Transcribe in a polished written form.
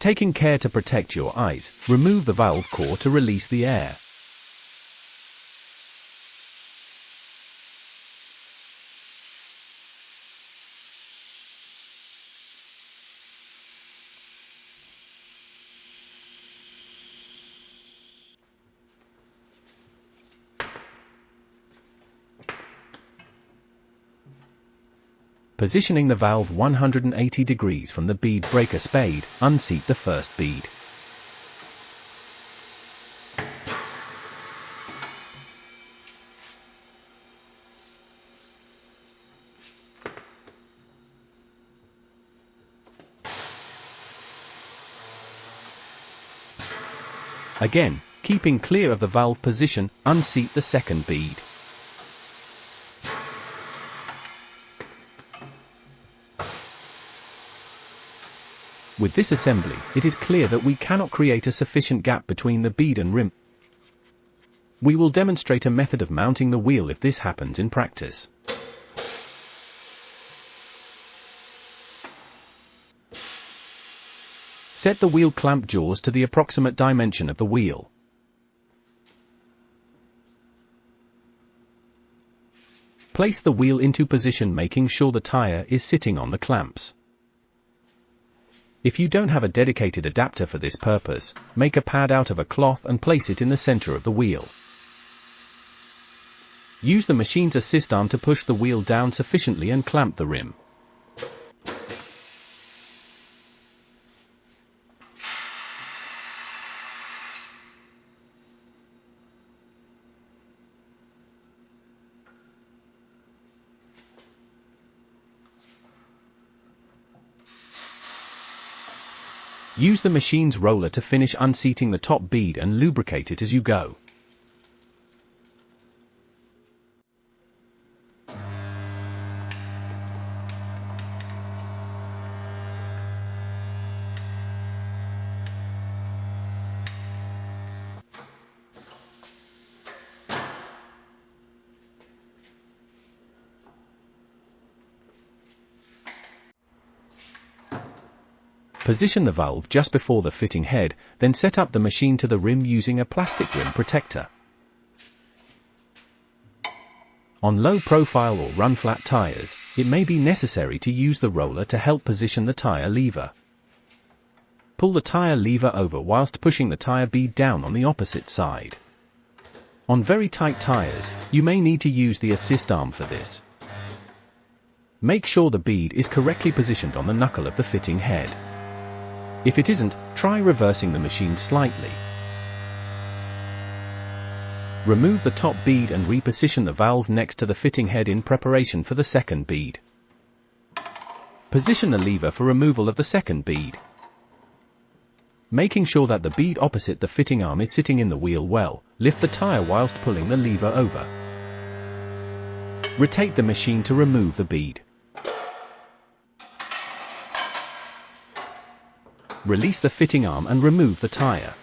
Taking care to protect your eyes, remove the valve core to release the air. Positioning the valve 180 degrees from the bead breaker spade, unseat the first bead. Again, keeping clear of the valve position, unseat the second bead. With this assembly, it is clear that we cannot create a sufficient gap between the bead and rim. We will demonstrate a method of mounting the wheel if this happens in practice. Set the wheel clamp jaws to the approximate dimension of the wheel. Place the wheel into position, making sure the tyre is sitting on the clamps. If you don't have a dedicated adapter for this purpose, make a pad out of a cloth and place it in the center of the wheel. Use the machine's assist arm to push the wheel down sufficiently and clamp the rim. Use the machine's roller to finish unseating the top bead and lubricate it as you go. Position the valve just before the fitting head, then set up the machine to the rim using a plastic rim protector. On low profile or run flat tires, it may be necessary to use the roller to help position the tire lever. Pull the tire lever over whilst pushing the tire bead down on the opposite side. On very tight tires, you may need to use the assist arm for this. Make sure the bead is correctly positioned on the knuckle of the fitting head. If it isn't, try reversing the machine slightly. Remove the top bead and reposition the valve next to the fitting head in preparation for the second bead. Position the lever for removal of the second bead. Making sure that the bead opposite the fitting arm is sitting in the wheel well, lift the tire whilst pulling the lever over. Rotate the machine to remove the bead. Release the fitting arm and remove the tire.